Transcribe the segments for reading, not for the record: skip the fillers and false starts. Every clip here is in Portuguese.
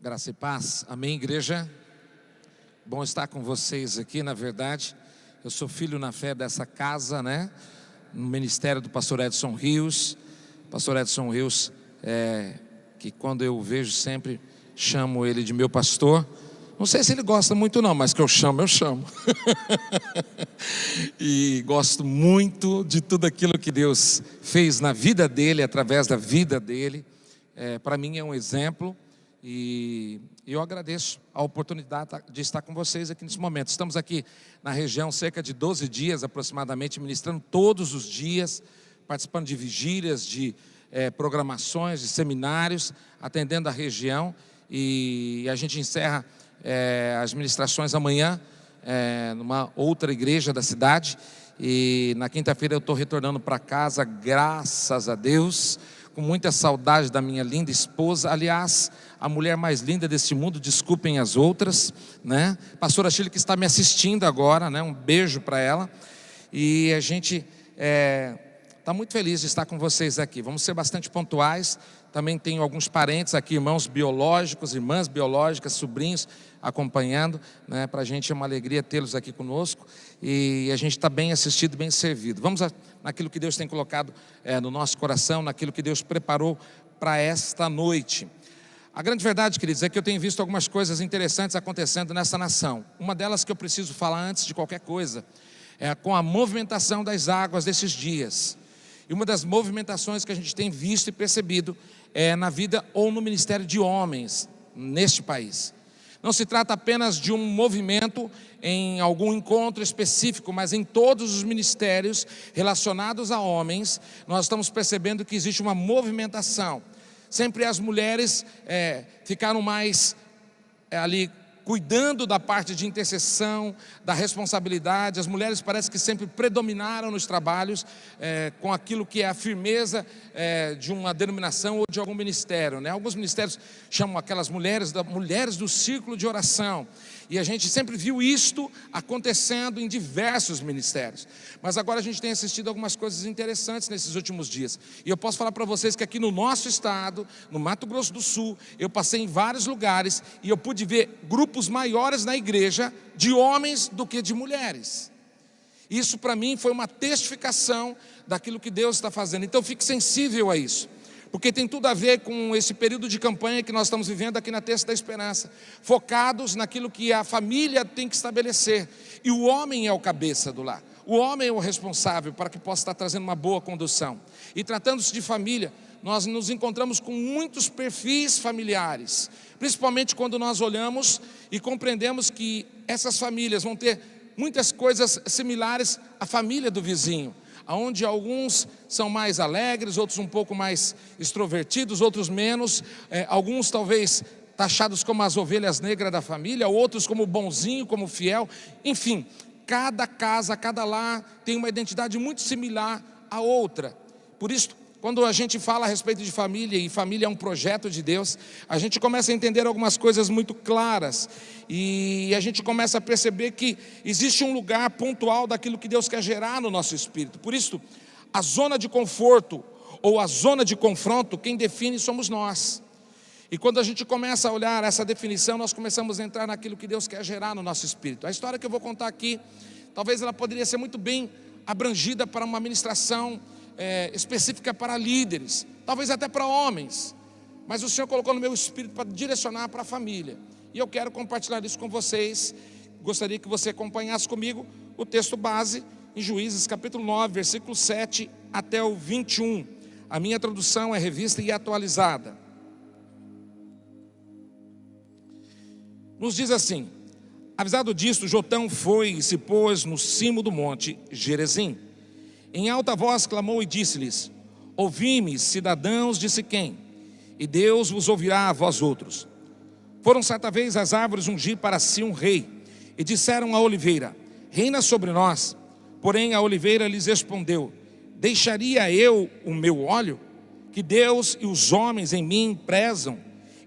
Graça e paz, amém, igreja? Bom estar com vocês aqui. Na verdade, eu sou filho na fé dessa casa, né? No ministério do pastor Edson Rios. Pastor Edson Rios, que quando eu vejo sempre, chamo ele de meu pastor. Não sei se ele gosta muito não, mas que eu chamo, eu chamo. E gosto muito de tudo aquilo que Deus fez na vida dele, através da vida dele. Para mim é um exemplo. E eu agradeço a oportunidade de estar com vocês aqui nesse momento. Estamos aqui na região cerca de 12 dias aproximadamente, ministrando todos os dias, participando de vigílias, de programações, de seminários, atendendo a região. E a gente encerra as ministrações amanhã, numa outra igreja da cidade. E na quinta-feira eu estou retornando para casa, graças a Deus, com muita saudade da minha linda esposa. Aliás, a mulher mais linda desse mundo, desculpem as outras, né? Pastora Chile, que está me assistindo agora, né? Um beijo para ela. E a gente está muito feliz de estar com vocês aqui. Vamos ser bastante pontuais. Também tenho alguns parentes aqui, irmãos biológicos, irmãs biológicas, sobrinhos acompanhando, né? Para a gente é uma alegria tê-los aqui conosco. E a gente está bem assistido, bem servido. Vamos naquilo que Deus tem colocado no nosso coração, naquilo que Deus preparou para esta noite. A grande verdade, queridos, é que eu tenho visto algumas coisas interessantes acontecendo nessa nação. Uma delas que eu preciso falar antes de qualquer coisa com a movimentação das águas desses dias. E uma das movimentações que a gente tem visto e percebido na vida ou no ministério de homens neste país. Não se trata apenas de um movimento em algum encontro específico, mas em todos os ministérios relacionados a homens, nós estamos percebendo que existe uma movimentação. Sempre as mulheres ficaram mais ali cuidando da parte de intercessão, da responsabilidade. As mulheres parece que sempre predominaram nos trabalhos com aquilo que é a firmeza de uma denominação ou de algum ministério, né? Alguns ministérios chamam aquelas mulheres do círculo de oração. E a gente sempre viu isto acontecendo em diversos ministérios. Mas agora a gente tem assistido algumas coisas interessantes nesses últimos dias. E eu posso falar para vocês que aqui no nosso estado, no Mato Grosso do Sul, eu passei em vários lugares e eu pude ver grupos maiores na igreja de homens do que de mulheres. Isso para mim foi uma testificação daquilo que Deus está fazendo. Então fique sensível a isso, porque tem tudo a ver com esse período de campanha que nós estamos vivendo aqui na Terça da Esperança, focados naquilo que a família tem que estabelecer, e o homem é o cabeça do lar, o homem é o responsável para que possa estar trazendo uma boa condução. E tratando-se de família, nós nos encontramos com muitos perfis familiares, principalmente quando nós olhamos e compreendemos que essas famílias vão ter muitas coisas similares à família do vizinho, onde alguns são mais alegres, outros um pouco mais extrovertidos, outros menos, alguns talvez taxados como as ovelhas negras da família, outros como bonzinho, como fiel. Enfim, cada casa, cada lar tem uma identidade muito similar à outra. Por isso, quando a gente fala a respeito de família, e família é um projeto de Deus, a gente começa a entender algumas coisas muito claras, e a gente começa a perceber que existe um lugar pontual daquilo que Deus quer gerar no nosso espírito. Por isso, a zona de conforto ou a zona de confronto, quem define somos nós. E quando a gente começa a olhar essa definição, nós começamos a entrar naquilo que Deus quer gerar no nosso espírito. A história que eu vou contar aqui, talvez ela poderia ser muito bem abrangida para uma ministração específica para líderes, talvez até para homens, mas o Senhor colocou no meu espírito para direcionar para a família, e eu quero compartilhar isso com vocês. Gostaria que você acompanhasse comigo o texto base em Juízes capítulo 9, versículo 7 até o 21. A minha tradução é revista e atualizada. Nos diz assim: avisado disto, Jotão foi e se pôs no cimo do monte Gerezim. Em alta voz clamou e disse-lhes: ouvi-me, cidadãos de Siquém, e Deus vos ouvirá a vós outros. Foram certa vez as árvores ungir para si um rei, e disseram à oliveira: reina sobre nós. Porém a oliveira lhes respondeu: deixaria eu o meu óleo, que Deus e os homens em mim prezam,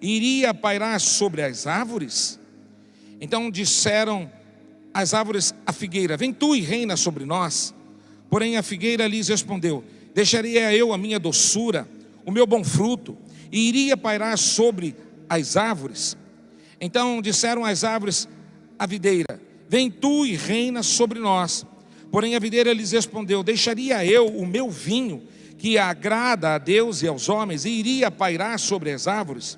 e iria pairar sobre as árvores? Então disseram as árvores à figueira: vem tu e reina sobre nós. Porém a figueira lhes respondeu: deixaria eu a minha doçura, o meu bom fruto, e iria pairar sobre as árvores? Então disseram as árvores à videira: vem tu e reina sobre nós. Porém a videira lhes respondeu: deixaria eu o meu vinho, que agrada a Deus e aos homens, e iria pairar sobre as árvores?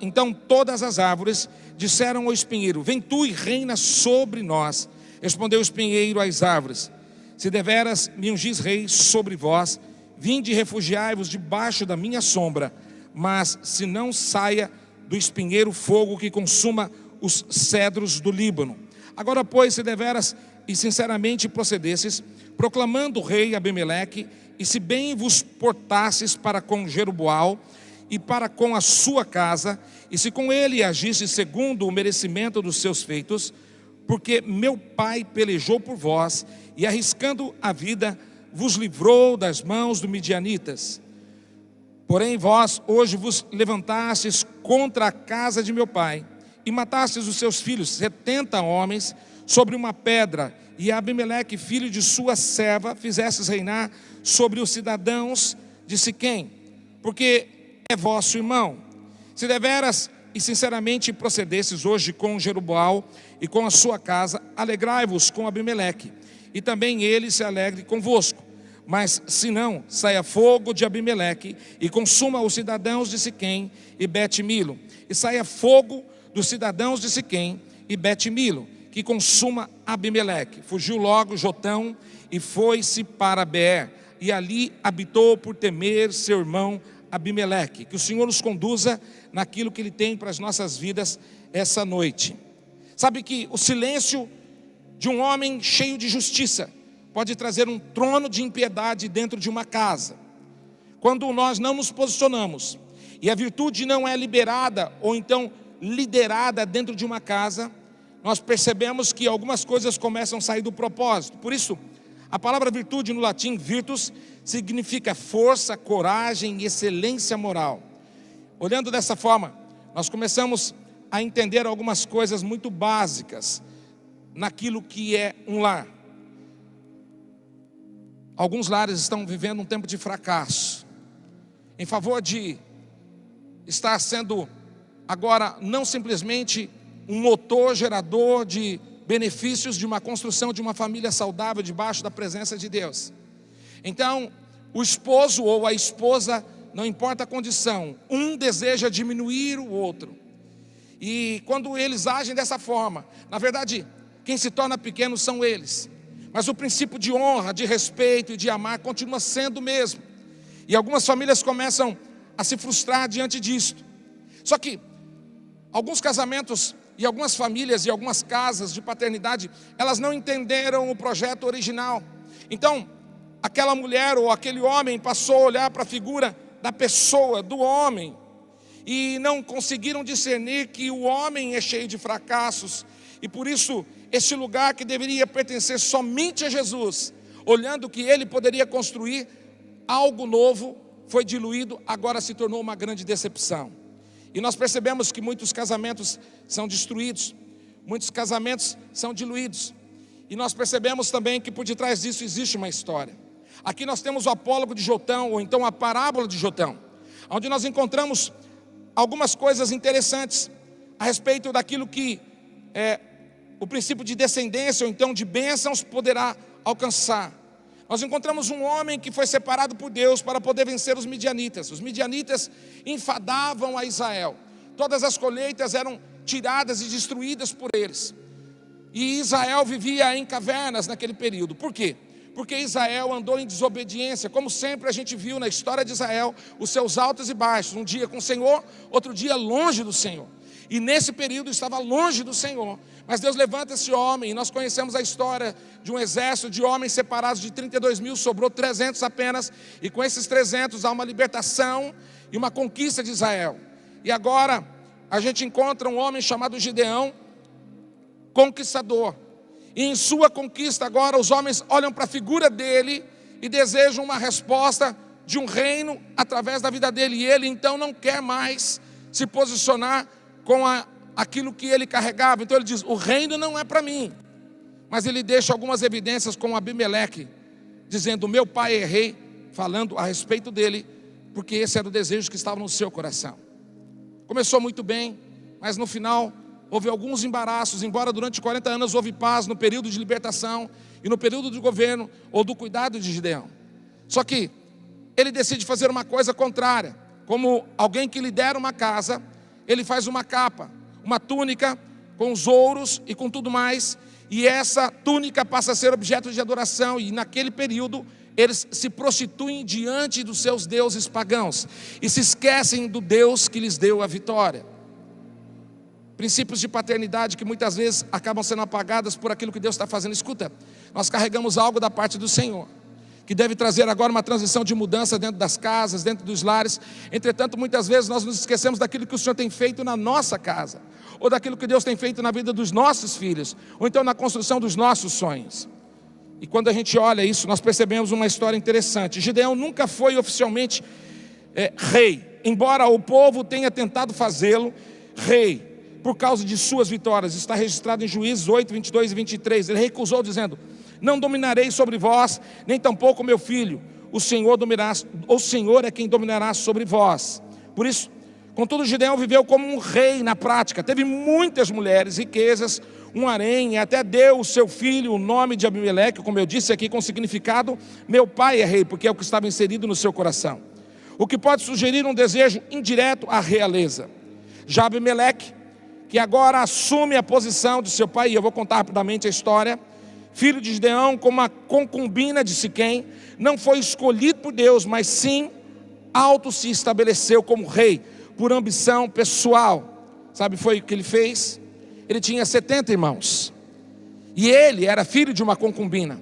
Então todas as árvores disseram ao espinheiro: vem tu e reina sobre nós. Respondeu o espinheiro às árvores: se deveras me ungis rei sobre vós, vinde e refugiai-vos debaixo da minha sombra. Mas se não saia do espinheiro fogo que consuma os cedros do Líbano. Agora, pois, se deveras e sinceramente procedesses, proclamando o rei Abimeleque, e se bem vos portasses para com Jerubaal e para com a sua casa, e se com ele agisses segundo o merecimento dos seus feitos, porque meu pai pelejou por vós, e arriscando a vida, vos livrou das mãos dos midianitas. Porém vós hoje vos levantastes contra a casa de meu pai, e matastes os seus filhos, 70 homens, sobre uma pedra, e Abimeleque, filho de sua serva, fizestes reinar sobre os cidadãos de Siquém, porque é vosso irmão. Se deveras e sinceramente procedesses hoje com Jerubaal e com a sua casa, alegrai-vos com Abimeleque, e também ele se alegre convosco. Mas se não, saia fogo de Abimeleque e consuma os cidadãos de Siquém e Bet-Milo. E saia fogo dos cidadãos de Siquém e Bet-Milo, que consuma Abimeleque. Fugiu logo Jotão e foi-se para Beer, e ali habitou por temer seu irmão Abimeleque. Que o Senhor nos conduza naquilo que Ele tem para as nossas vidas essa noite. Sabe que o silêncio de um homem cheio de justiça pode trazer um trono de impiedade dentro de uma casa. Quando nós não nos posicionamos e a virtude não é liberada ou então liderada dentro de uma casa, nós percebemos que algumas coisas começam a sair do propósito. Por isso, a palavra virtude no latim, virtus, significa força, coragem e excelência moral. Olhando dessa forma, nós começamos a entender algumas coisas muito básicas naquilo que é um lar. Alguns lares estão vivendo um tempo de fracasso, em favor de estar sendo agora não simplesmente um motor gerador de benefícios de uma construção de uma família saudável debaixo da presença de Deus. Então, o esposo ou a esposa, não importa a condição, um deseja diminuir o outro. E quando eles agem dessa forma, na verdade, quem se torna pequeno são eles. Mas o princípio de honra, de respeito e de amar continua sendo o mesmo. E algumas famílias começam a se frustrar diante disto. Só que alguns casamentos e algumas famílias e algumas casas de paternidade, elas não entenderam o projeto original. Então, aquela mulher ou aquele homem passou a olhar para a figura da pessoa, do homem, e não conseguiram discernir que o homem é cheio de fracassos. E por isso, este lugar que deveria pertencer somente a Jesus, olhando que ele poderia construir algo novo, foi diluído, agora se tornou uma grande decepção. E nós percebemos que muitos casamentos são destruídos, muitos casamentos são diluídos. E nós percebemos também que por detrás disso existe uma história. Aqui nós temos o apólogo de Jotão, ou então a parábola de Jotão, onde nós encontramos algumas coisas interessantes a respeito daquilo que o princípio de descendência ou então de bênçãos poderá alcançar. Nós encontramos um homem que foi separado por Deus para poder vencer os midianitas. Os midianitas enfadavam a Israel. Todas as colheitas eram tiradas e destruídas por eles. E Israel vivia em cavernas naquele período. Por quê? Porque Israel andou em desobediência. Como sempre a gente viu na história de Israel, os seus altos e baixos. Um dia com o Senhor, outro dia longe do Senhor. E nesse período estava longe do Senhor. Mas Deus levanta esse homem, e nós conhecemos a história de um exército de homens separados de 32 mil, sobrou 300 apenas, e com esses 300 há uma libertação e uma conquista de Israel. E agora a gente encontra um homem chamado Gideão, conquistador, e em sua conquista agora os homens olham para a figura dele e desejam uma resposta de um reino através da vida dele, e ele então não quer mais se posicionar com aquilo que ele carregava. Então ele diz, o reino não é para mim. Mas ele deixa algumas evidências com Abimeleque, dizendo, meu pai é rei, falando a respeito dele, porque esse era o desejo que estava no seu coração. Começou muito bem, mas no final houve alguns embaraços, embora durante 40 anos houve paz no período de libertação e no período de governo ou do cuidado de Gideão. Só que ele decide fazer uma coisa contrária. Como alguém que lidera uma casa, ele faz uma capa, uma túnica com os ouros e com tudo mais, e essa túnica passa a ser objeto de adoração, e naquele período eles se prostituem diante dos seus deuses pagãos e se esquecem do Deus que lhes deu a vitória. Princípios de paternidade que muitas vezes acabam sendo apagados por aquilo que Deus está fazendo. Escuta, nós carregamos algo da parte do Senhor, que deve trazer agora uma transição de mudança dentro das casas, dentro dos lares. Entretanto, muitas vezes nós nos esquecemos daquilo que o Senhor tem feito na nossa casa, ou daquilo que Deus tem feito na vida dos nossos filhos, ou então na construção dos nossos sonhos. E quando a gente olha isso, nós percebemos uma história interessante. Gideão nunca foi oficialmente rei, embora o povo tenha tentado fazê-lo rei, por causa de suas vitórias. Está registrado em Juízes 8, 22 e 23. Ele recusou dizendo: não dominarei sobre vós, nem tampouco meu filho, o Senhor é quem dominará sobre vós. Por isso, contudo, Gideão viveu como um rei na prática, teve muitas mulheres, riquezas, um harém, e até deu o seu filho o nome de Abimeleque, como eu disse aqui, com significado: meu pai é rei, porque é o que estava inserido no seu coração, o que pode sugerir um desejo indireto à realeza. Já Abimeleque, que agora assume a posição de seu pai, e eu vou contar rapidamente a história, filho de Gideão, como uma concubina de Siquém, não foi escolhido por Deus, mas sim auto se estabeleceu como rei, por ambição pessoal. Sabe foi o que ele fez? Ele tinha 70 irmãos, e ele era filho de uma concubina,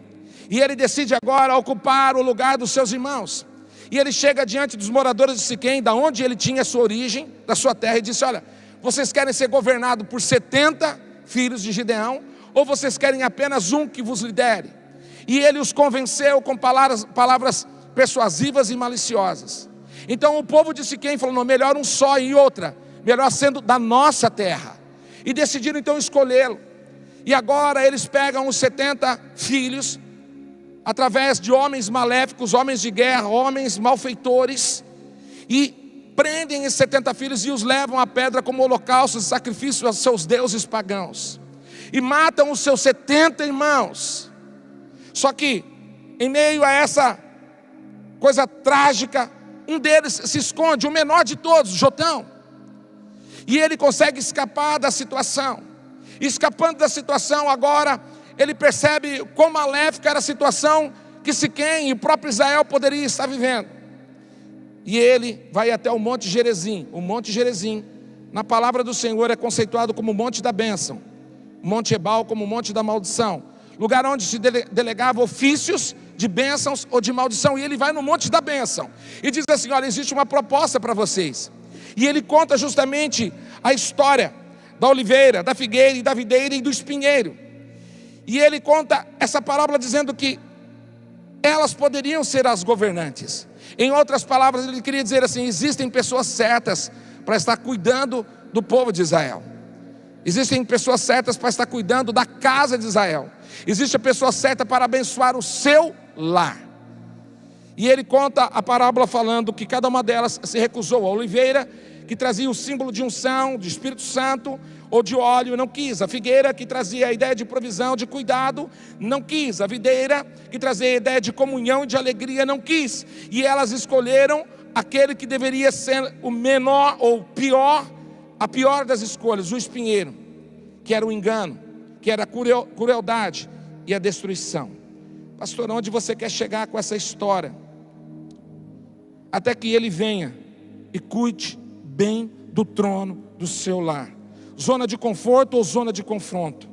e ele decide agora ocupar o lugar dos seus irmãos, e ele chega diante dos moradores de Siquém, da onde ele tinha a sua origem, da sua terra, e disse: olha, vocês querem ser governados por 70 filhos de Gideão, ou vocês querem apenas um que vos lidere? E ele os convenceu com palavras persuasivas e maliciosas. Então o povo de Siquém falou: não, melhor um só e outra, melhor sendo da nossa terra. E decidiram então escolhê-lo. E agora eles pegam os 70 filhos, através de homens maléficos, homens de guerra, homens malfeitores, e prendem esses 70 filhos e os levam à pedra como holocausto e sacrifício aos seus deuses pagãos. E matam os seus 70 irmãos. Só que, em meio a essa coisa trágica, um deles se esconde, o menor de todos, Jotão. E ele consegue escapar da situação. E escapando da situação, agora ele percebe quão maléfica era a situação que Siquém e o próprio Israel poderia estar vivendo. E ele vai até o Monte Gerizim. O Monte Gerizim, na palavra do Senhor, é conceituado como o Monte da Bênção, o Monte Ebal como o Monte da Maldição, lugar onde se delegava ofícios de bênçãos ou de maldição. E ele vai no Monte da Bênção e diz assim: olha, existe uma proposta para vocês. E ele conta justamente a história da oliveira, da figueira e da videira e do espinheiro. E ele conta essa parábola dizendo que elas poderiam ser as governantes. Em outras palavras, ele queria dizer assim: existem pessoas certas para estar cuidando do povo de Israel. Existem pessoas certas para estar cuidando da casa de Israel. Existe a pessoa certa para abençoar o seu lar. E ele conta a parábola falando que cada uma delas se recusou. A oliveira, que trazia o símbolo de unção, de Espírito Santo ou de óleo, não quis. A figueira, que trazia a ideia de provisão, de cuidado, não quis. A videira, que trazia a ideia de comunhão e de alegria, não quis. E elas escolheram aquele que deveria ser o menor ou pior, a pior das escolhas, o espinheiro, que era o engano, que era a crueldade e a destruição. Pastor, onde você quer chegar com essa história? Até que ele venha e cuide bem do trono do seu lar. Zona de conforto ou zona de confronto?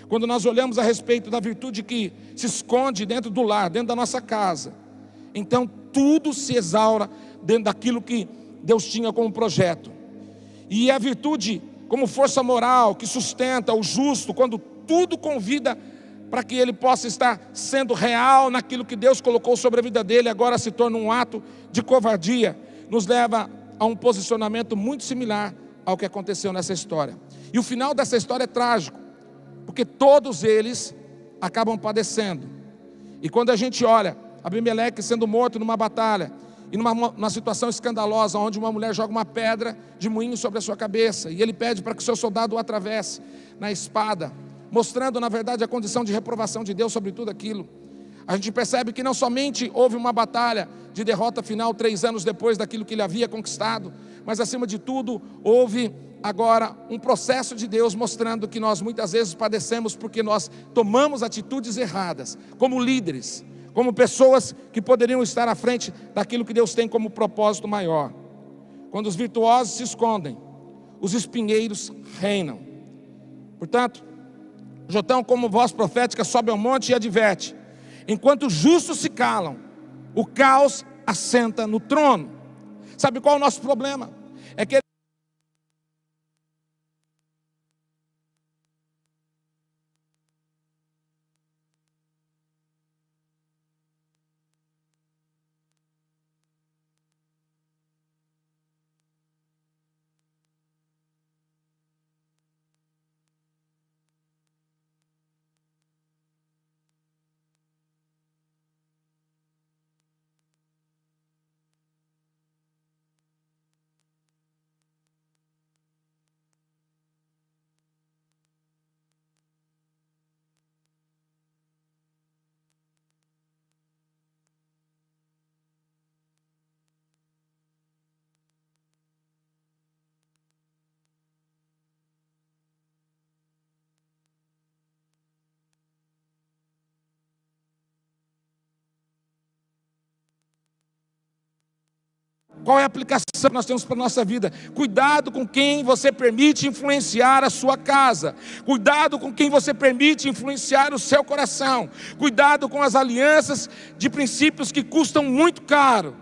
Quando nós olhamos a respeito da virtude que se esconde dentro do lar, dentro da nossa casa, então tudo se exaura dentro daquilo que Deus tinha como projeto. E a virtude como força moral que sustenta o justo, quando tudo convida para que ele possa estar sendo real naquilo que Deus colocou sobre a vida dele, agora se torna um ato de covardia, nos leva a um posicionamento muito similar ao que aconteceu nessa história. E o final dessa história é trágico, porque todos eles acabam padecendo. E quando a gente olha Abimeleque sendo morto numa batalha, e numa situação escandalosa, onde uma mulher joga uma pedra de moinho sobre a sua cabeça, e ele pede para que o seu soldado o atravesse na espada, mostrando na verdade a condição de reprovação de Deus sobre tudo aquilo. A gente percebe que não somente houve uma batalha de derrota final 3 anos depois daquilo que ele havia conquistado, mas acima de tudo houve agora um processo de Deus mostrando que nós muitas vezes padecemos porque nós tomamos atitudes erradas, como líderes, como pessoas que poderiam estar à frente daquilo que Deus tem como propósito maior. Quando os virtuosos se escondem, os espinheiros reinam. Portanto, Jotão, como voz profética, sobe ao monte e adverte: enquanto os justos se calam, o caos assenta no trono. Sabe qual é o nosso problema? É que qual é a aplicação que nós temos para a nossa vida? Cuidado com quem você permite influenciar a sua casa. Cuidado com quem você permite influenciar o seu coração. Cuidado com as alianças de princípios que custam muito caro.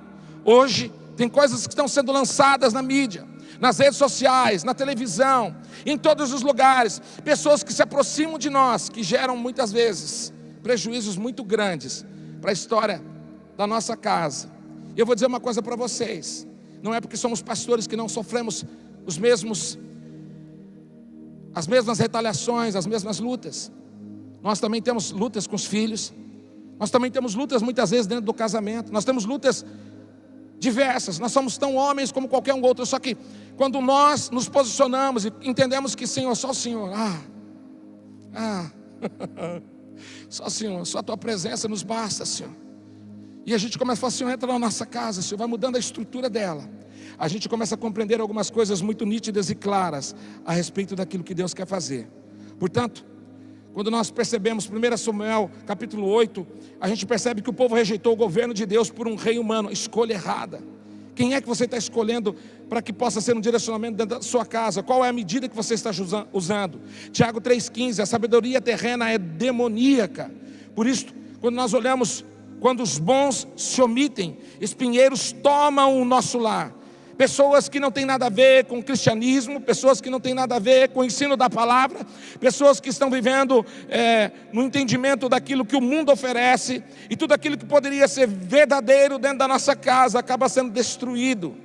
Hoje tem coisas que estão sendo lançadas na mídia, nas redes sociais, na televisão, em todos os lugares. Pessoas que se aproximam de nós, que geram muitas vezes prejuízos muito grandes para a história da nossa casa. E eu vou dizer uma coisa para vocês: não é porque somos pastores que não sofremos as mesmas retaliações, as mesmas lutas. Nós também temos lutas com os filhos, nós também temos lutas muitas vezes dentro do casamento, nós temos lutas diversas, nós somos tão homens como qualquer um outro. Só que quando nós nos posicionamos e entendemos que Senhor, só o Senhor, só o Senhor, só a Tua presença nos basta, Senhor. E a gente começa a falar: Senhor, entra na nossa casa, Senhor, vai mudando a estrutura dela. A gente começa a compreender algumas coisas muito nítidas e claras a respeito daquilo que Deus quer fazer. Portanto, quando nós percebemos 1 Samuel capítulo 8, a gente percebe que o povo rejeitou o governo de Deus por um rei humano. Escolha errada. Quem é que você está escolhendo para que possa ser um direcionamento dentro da sua casa? Qual é a medida que você está usando? Tiago 3,15, a sabedoria terrena é demoníaca. Por isso, quando nós olhamos, quando os bons se omitem, espinheiros tomam o nosso lar. Pessoas que não têm nada a ver com o cristianismo, pessoas que não têm nada a ver com o ensino da palavra, pessoas que estão vivendo no entendimento daquilo que o mundo oferece, e tudo aquilo que poderia ser verdadeiro dentro da nossa casa acaba sendo destruído,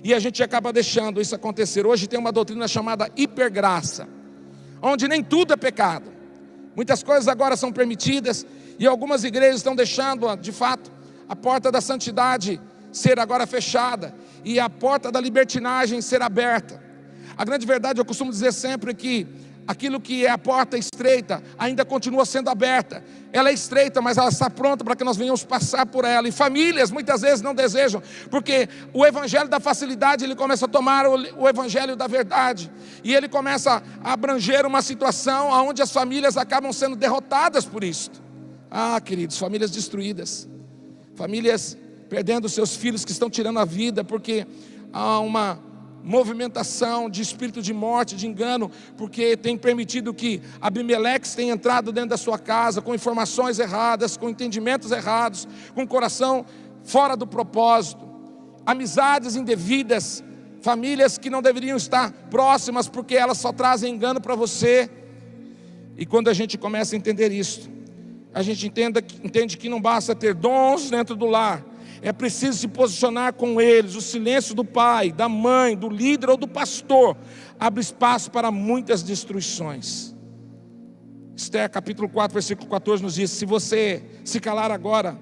e a gente acaba deixando isso acontecer. Hoje tem uma doutrina chamada hipergraça, onde nem tudo é pecado, muitas coisas agora são permitidas, e algumas igrejas estão deixando, de fato, a porta da santidade ser agora fechada e a porta da libertinagem ser aberta. A grande verdade, eu costumo dizer sempre que aquilo que é a porta estreita ainda continua sendo aberta. Ela é estreita, mas ela está pronta para que nós venhamos passar por ela. E famílias muitas vezes não desejam, porque o evangelho da facilidade, ele começa a tomar o evangelho da verdade, e ele começa a abranger uma situação onde as famílias acabam sendo derrotadas por isto. Queridos, famílias destruídas, famílias perdendo seus filhos que estão tirando a vida, porque há uma movimentação de espírito de morte, de engano, porque tem permitido que Abimeleque tenha entrado dentro da sua casa com informações erradas, com entendimentos errados, com o coração fora do propósito, amizades indevidas, famílias que não deveriam estar próximas, porque elas só trazem engano para você. E quando a gente começa a entender isso, a gente entende que não basta ter dons dentro do lar, é preciso se posicionar com eles. O silêncio do pai, da mãe, do líder ou do pastor abre espaço para muitas destruições. Esther capítulo 4, versículo 14 nos diz: se você se calar agora,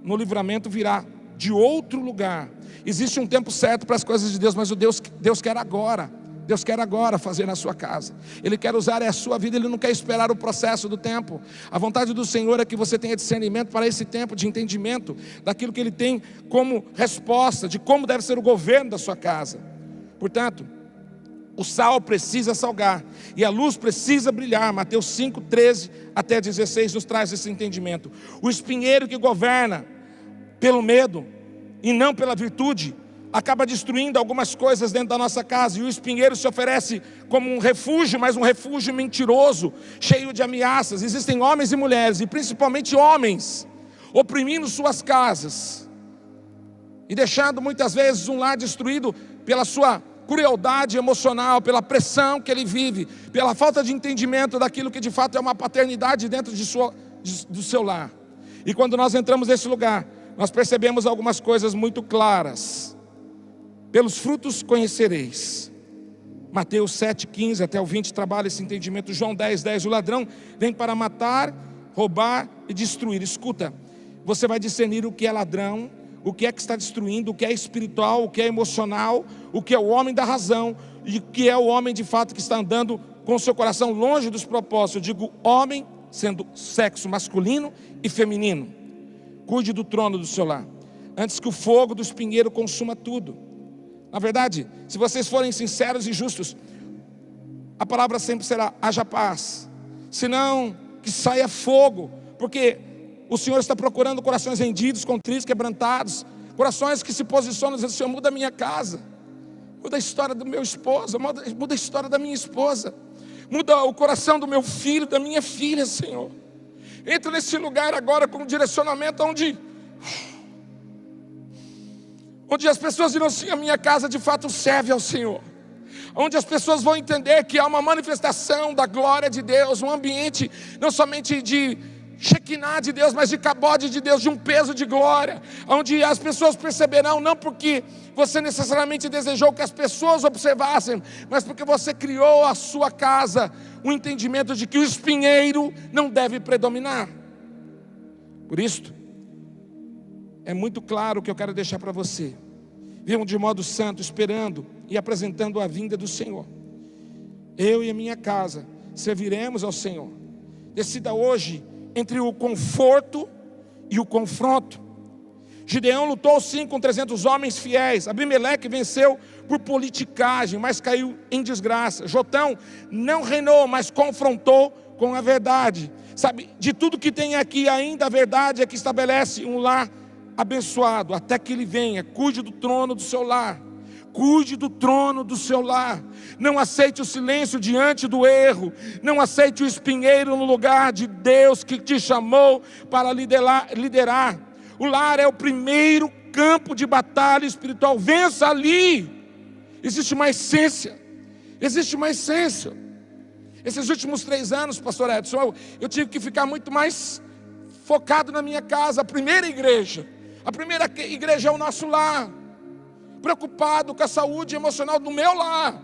no livramento virá, de outro lugar. Existe um tempo certo para as coisas de Deus, mas Deus quer agora. Deus quer agora fazer na sua casa. Ele quer usar a sua vida, Ele não quer esperar o processo do tempo. A vontade do Senhor é que você tenha discernimento para esse tempo de entendimento daquilo que Ele tem como resposta, de como deve ser o governo da sua casa. Portanto, o sal precisa salgar e a luz precisa brilhar. Mateus 5, 13 até 16 nos traz esse entendimento. O espinheiro que governa pelo medo e não pela virtude acaba destruindo algumas coisas dentro da nossa casa. E o espinheiro se oferece como um refúgio, mas um refúgio mentiroso, cheio de ameaças. Existem homens e mulheres, e principalmente homens, oprimindo suas casas e deixando muitas vezes um lar destruído pela sua crueldade emocional, pela pressão que ele vive, pela falta de entendimento daquilo que de fato é uma paternidade dentro do seu lar. E quando nós entramos nesse lugar, nós percebemos algumas coisas muito claras. Pelos frutos conhecereis. Mateus 7, 15 até o 20 trabalha esse entendimento. João 10, 10, o ladrão vem para matar, roubar e destruir. Escuta, você vai discernir o que é ladrão, o que é que está destruindo, o que é espiritual, o que é emocional, o que é o homem da razão e o que é o homem de fato que está andando com o seu coração longe dos propósitos. Eu digo homem, sendo sexo masculino e feminino. Cuide do trono do seu lar, antes que o fogo do espinheiro consuma tudo. Na verdade, se vocês forem sinceros e justos, a palavra sempre será: haja paz, senão que saia fogo, porque o Senhor está procurando corações rendidos, contritos, quebrantados, corações que se posicionam e dizem: Senhor, muda a minha casa, muda a história do meu esposo, muda a história da minha esposa, muda o coração do meu filho, da minha filha, Senhor. Entra nesse lugar agora com um direcionamento onde as pessoas dirão assim: a minha casa de fato serve ao Senhor. Onde as pessoas vão entender que há uma manifestação da glória de Deus, um ambiente não somente de Shekinah de Deus, mas de cabode de Deus, de um peso de glória. Onde as pessoas perceberão, não porque você necessariamente desejou que as pessoas observassem, mas porque você criou a sua casa, o entendimento de que o espinheiro não deve predominar. Por isso, é muito claro o que eu quero deixar para você. Vivam de modo santo, esperando e apresentando a vinda do Senhor. Eu e a minha casa serviremos ao Senhor. Decida hoje entre o conforto e o confronto. Gideão lutou sim com 300 homens fiéis. Abimeleque venceu por politicagem, mas caiu em desgraça. Jotão não reinou, mas confrontou com a verdade. Sabe, de tudo que tem aqui ainda, a verdade é que estabelece um lar abençoado, até que Ele venha. Cuide do trono do seu lar. Cuide do trono do seu lar. Não aceite o silêncio diante do erro. Não aceite o espinheiro no lugar de Deus que te chamou para liderar. O lar é o primeiro campo de batalha espiritual. Vença ali. Existe uma essência. Existe uma essência. Esses últimos 3 anos, pastor Edson, eu tive que ficar muito mais focado na minha casa. A primeira igreja é o nosso lar. Preocupado com a saúde emocional do meu lar.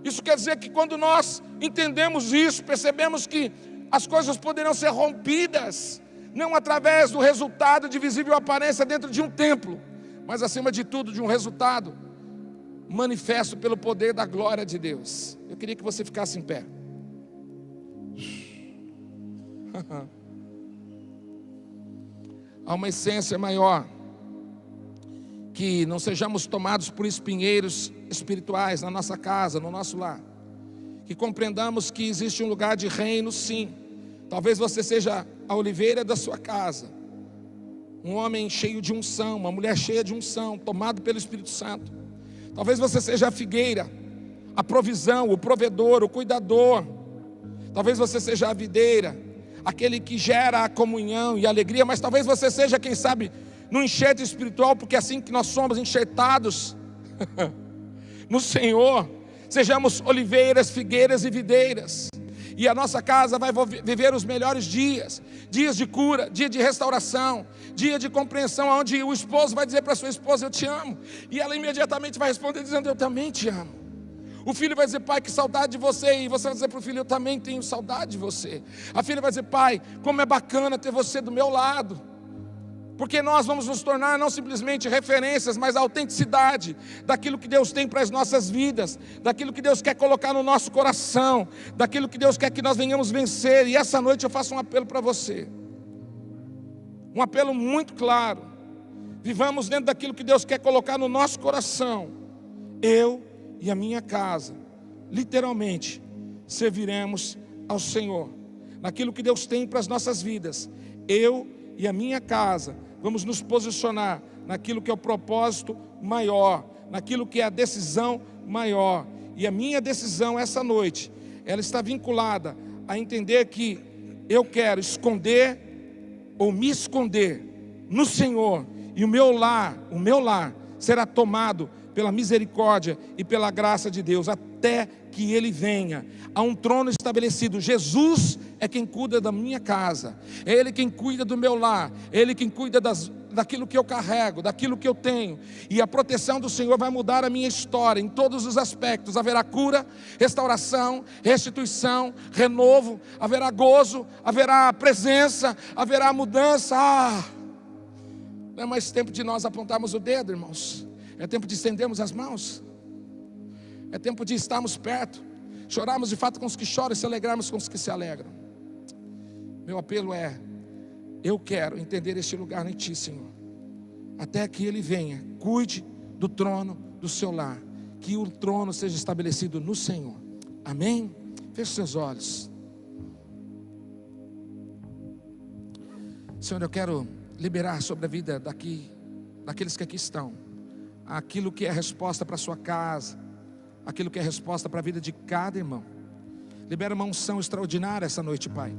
Isso quer dizer que quando nós entendemos isso, percebemos que as coisas poderão ser rompidas, não através do resultado de visível aparência dentro de um templo, mas acima de tudo de um resultado manifesto pelo poder da glória de Deus. Eu queria que você ficasse em pé. Há uma essência maior. Que não sejamos tomados por espinheiros espirituais na nossa casa, no nosso lar. Que compreendamos que existe um lugar de reino, sim. Talvez você seja a oliveira da sua casa. Um homem cheio de unção, uma mulher cheia de unção, tomado pelo Espírito Santo. Talvez você seja a figueira, a provisão, o provedor, o cuidador. Talvez você seja a videira, aquele que gera a comunhão e a alegria. Mas talvez você seja, quem sabe, no enxerto espiritual, porque é assim que nós somos enxertados no Senhor. Sejamos oliveiras, figueiras e videiras. E a nossa casa vai viver os melhores dias. Dias de cura, dia de restauração, dia de compreensão, onde o esposo vai dizer para a sua esposa: eu te amo. E ela imediatamente vai responder dizendo: eu também te amo. O filho vai dizer: pai, que saudade de você. E você vai dizer para o filho: eu também tenho saudade de você. A filha vai dizer: pai, como é bacana ter você do meu lado. Porque nós vamos nos tornar não simplesmente referências, mas a autenticidade daquilo que Deus tem para as nossas vidas, daquilo que Deus quer colocar no nosso coração, daquilo que Deus quer que nós venhamos vencer. E essa noite eu faço um apelo para você, um apelo muito claro: vivamos dentro daquilo que Deus quer colocar no nosso coração. Eu e a minha casa, literalmente, serviremos ao Senhor, naquilo que Deus tem para as nossas vidas. Eu e a minha casa vamos nos posicionar naquilo que é o propósito maior, naquilo que é a decisão maior. E a minha decisão essa noite, ela está vinculada a entender que eu quero esconder ou me esconder no Senhor, e o meu lar será tomado pela misericórdia e pela graça de Deus, até que Ele venha. Há um trono estabelecido. Jesus é quem cuida da minha casa, é Ele quem cuida do meu lar, é Ele quem cuida daquilo que eu carrego, daquilo que eu tenho. E a proteção do Senhor vai mudar a minha história em todos os aspectos. Haverá cura, restauração, restituição, renovo, haverá gozo, haverá presença, haverá mudança. Não é mais tempo de nós apontarmos o dedo, irmãos. É tempo de estendermos as mãos. É tempo de estarmos perto, chorarmos de fato com os que choram e se alegrarmos com os que se alegram. Meu apelo é: eu quero entender este lugar em Ti, Senhor, até que Ele venha. Cuide do trono do seu lar, que o trono seja estabelecido no Senhor. Amém? Feche seus olhos. Senhor, eu quero liberar sobre a vida daqueles que aqui estão, aquilo que é resposta para a sua casa, aquilo que é resposta para a vida de cada irmão. Libera uma unção extraordinária essa noite, Pai.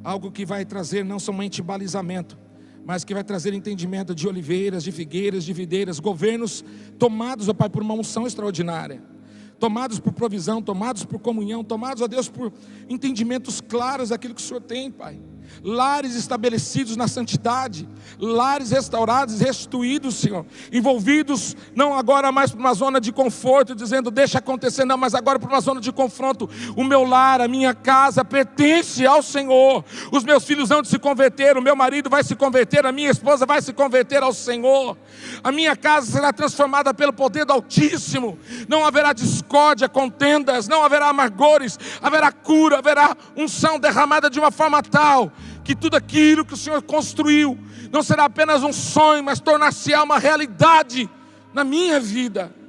Algo que vai trazer não somente balizamento, mas que vai trazer entendimento de oliveiras, de figueiras, de videiras, governos tomados, ó Pai, por uma unção extraordinária, tomados por provisão, tomados por comunhão, tomados, ó Deus, por entendimentos claros daquilo que o Senhor tem, Pai. Lares estabelecidos na santidade, lares restaurados, restituídos, Senhor, envolvidos não agora mais para uma zona de conforto, dizendo deixa acontecer, não, mas agora para uma zona de confronto. O meu lar, a minha casa pertence ao Senhor. Os meus filhos vão se converter, o meu marido vai se converter, a minha esposa vai se converter ao Senhor. A minha casa será transformada pelo poder do Altíssimo. Não haverá discórdia, contendas, não haverá amargores, haverá cura, haverá unção derramada de uma forma tal que tudo aquilo que o Senhor construiu não será apenas um sonho, mas tornar-se-á uma realidade na minha vida.